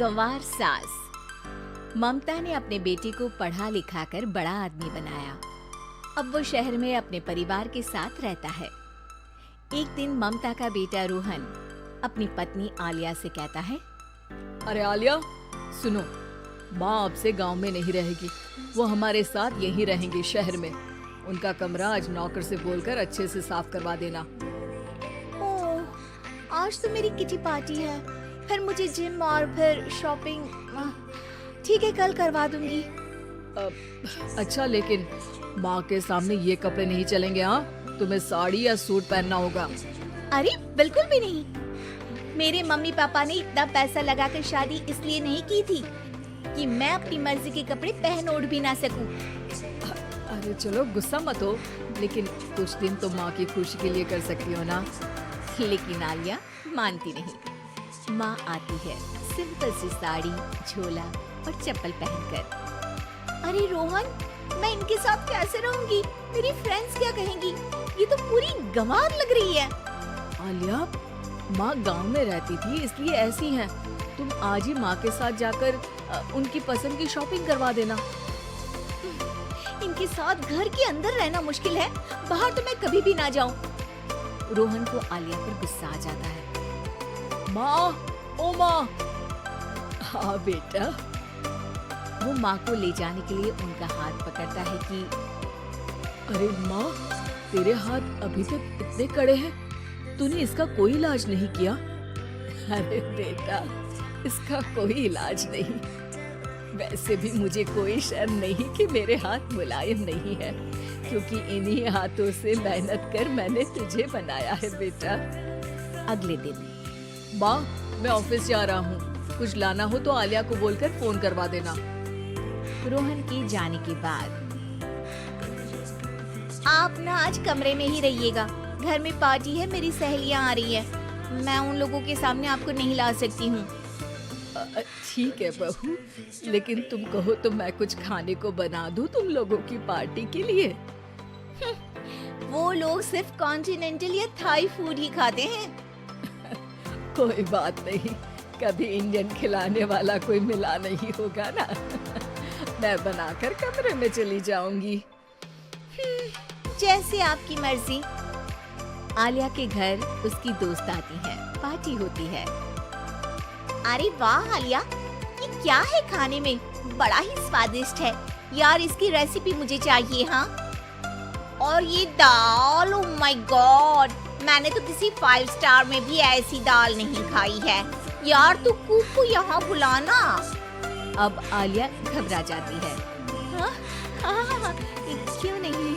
गंवार सास। ममता ने अपने बेटे को पढ़ा लिखा कर बड़ा आदमी बनाया। अब वो शहर में अपने परिवार के साथ रहता है। एक दिन ममता का बेटा रोहन अपनी पत्नी आलिया से कहता है, अरे आलिया, सुनो, माँ अब से गांव में नहीं रहेगी, वो हमारे साथ यहीं रहेंगी शहर में। उनका कमरा आज नौकर से बोलकर अच्छे से साफ करवा देना। ओह, आज तो मेरी किटी पार्टी है, फिर मुझे जिम और फिर शॉपिंग। ठीक है, कल करवा दूंगी। अच्छा, लेकिन माँ के सामने ये कपड़े नहीं चलेंगे। हाँ, तुम्हें साड़ी या सूट पहनना होगा। अरे बिल्कुल भी नहीं। मेरे मम्मी पापा ने इतना पैसा लगाकर शादी इसलिए नहीं की थी कि मैं अपनी मर्जी के कपड़े पहन ओढ़ भी ना सकूं। अरे चलो, गुस्सा मत हो, लेकिन कुछ दिन तो माँ की खुशी के लिए कर सकती हो ना। लेकिन आलिया मानती नहीं। माँ आती है सिंपल सी साड़ी, झोला और चप्पल पहनकर। अरे रोहन, मैं इनके साथ कैसे रहूंगी? मेरी फ्रेंड्स क्या कहेंगी? ये तो पूरी गंवार लग रही है। आलिया, माँ गांव में रहती थी इसलिए ऐसी हैं। तुम आज ही माँ के साथ जाकर उनकी पसंद की शॉपिंग करवा देना। इनके साथ घर के अंदर रहना मुश्किल है, बाहर तो मैं कभी भी ना जाऊं। रोहन को आलिया पर गुस्सा आ जाता है। माँ, ओ माँ। हाँ बेटा। वो माँ को ले जाने के लिए उनका हाथ पकड़ता है कि अरे माँ, तेरे हाथ अभी तक इतने कड़े हैं, तूने इसका कोई इलाज नहीं किया? अरे बेटा, इसका कोई इलाज नहीं। वैसे भी मुझे कोई शर्म नहीं कि मेरे हाथ मुलायम नहीं है, क्योंकि इन्हीं हाथों से मेहनत कर मैंने तुझे बनाया है बेटा। अगले दिन, माँ, मैं ऑफिस जा रहा हूँ, कुछ लाना हो तो आलिया को बोलकर फोन करवा देना। रोहन के जाने के बाद, आप ना आज कमरे में ही रहिएगा, घर में पार्टी है, मेरी सहेलियां आ रही है, मैं उन लोगों के सामने आपको नहीं ला सकती हूँ। ठीक है बहू, लेकिन तुम कहो तो मैं कुछ खाने को बना दूँ तुम लोगों की पार्टी के लिए। वो लोग सिर्फ कॉन्टिनेंटल या थाई फूड ही खाते हैं। कोई बात नहीं, कभी इंडियन खिलाने वाला कोई मिला नहीं होगा ना। मैं बनाकर कमरे में चली जाऊंगी। जैसे आपकी मर्जी। आलिया के घर उसकी दोस्त आती है, पार्टी होती है। अरे वाह आलिया, ये क्या है खाने में? बड़ा ही स्वादिष्ट है यार, इसकी रेसिपी मुझे चाहिए। हाँ, और ये दाल, ओह माय गॉड, मैंने तो किसी 5 स्टार में भी ऐसी दाल नहीं खाई है यार। तू कुक को यहाँ बुलाना। अब आलिया घबरा जाती है। हाँ, क्यों नहीं?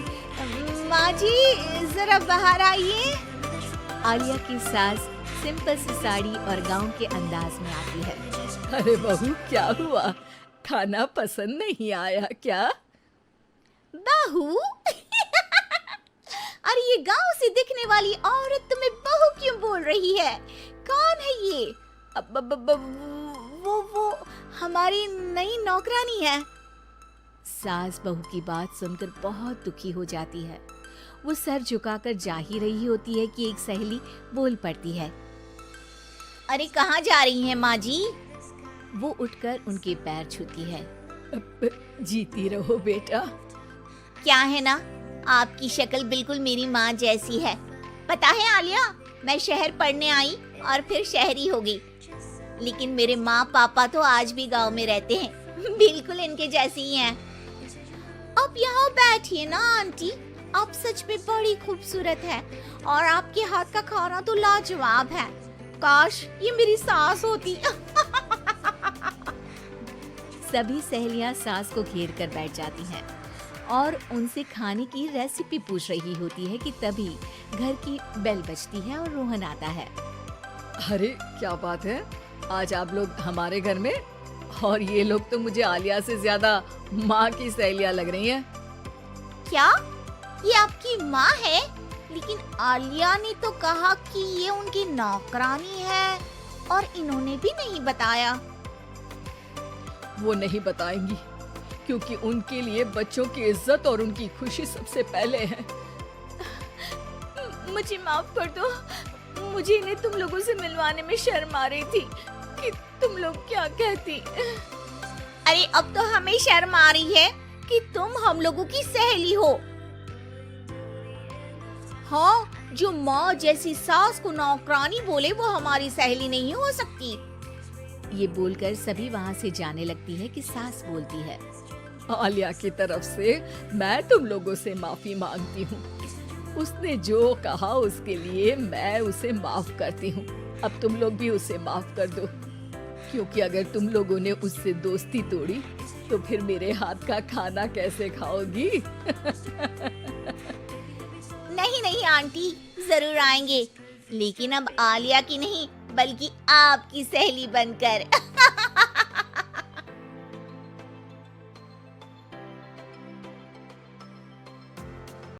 माँ जी, जरा बाहर आइए। आलिया की सास सिंपल सी साड़ी और गांव के अंदाज में आती है। अरे बहू, क्या हुआ? खाना पसंद नहीं आया क्या? बहू? अरे ये गांव से दिखने वाली औरत तुम्हें बहू क्यों बोल रही है? कौन है ये? वो हमारी नई नौकरानी है। सास बहू की बात सुनकर बहुत दुखी हो जाती है। वो सर झुकाकर जा ही रही होती है कि एक सहेली बोल पड़ती है। अरे कहाँ जा रही हैं माँ जी? वो उठकर उनके पैर छूती है। जीती रहो बेटा। क्या है ना, आपकी शक्ल बिल्कुल मेरी माँ जैसी है। पता है आलिया, मैं शहर पढ़ने आई और फिर शहरी हो गई, लेकिन मेरे माँ पापा तो आज भी गांव में रहते हैं, बिल्कुल इनके जैसे ही हैं। अब यहाँ बैठिए ना आंटी, आप सच में बड़ी खूबसूरत है और आपके हाथ का खाना तो लाजवाब है। काश ये मेरी सास होती। सभी सहेलियां सास को घेर कर बैठ जाती हैं और उनसे खाने की रेसिपी पूछ रही होती है कि तभी घर की बेल बजती है और रोहन आता है। अरे क्या बात है, आज आप लोग हमारे घर में? और ये लोग तो मुझे आलिया से ज्यादा माँ की सहेलियां लग रही हैं। क्या ये आपकी माँ है? लेकिन आलिया ने तो कहा कि ये उनकी नौकरानी है और इन्होंने भी नहीं बताया। वो नहीं बताएंगी, क्योंकि उनके लिए बच्चों की इज्जत और उनकी खुशी सबसे पहले है। मुझे माफ कर दो, मुझे इन्हें तुम लोगों से मिलवाने में शर्म आ रही थी कि तुम लोग क्या कहती। अरे अब तो हमें शर्म आ रही है कि तुम हम लोगों की सहेली हो। हाँ, जो माँ जैसी सास को नौकरानी बोले वो हमारी सहेली नहीं हो सकती। ये बोलकर सभी वहाँ से जाने लगती है कि सास बोलती है, आलिया की तरफ से मैं तुम लोगों से माफी मांगती हूँ। उसने जो कहा उसके लिए मैं उसे माफ करती हूँ। अब तुम लोग भी उसे माफ कर दो, क्योंकि अगर तुम लोगों ने उससे दोस्ती तोड़ी तो फिर मेरे हाथ का खाना कैसे खाओगी? नहीं नहीं आंटी, जरूर आएंगे, लेकिन अब आलिया की नहीं बल्कि आपकी सहेली बनकर।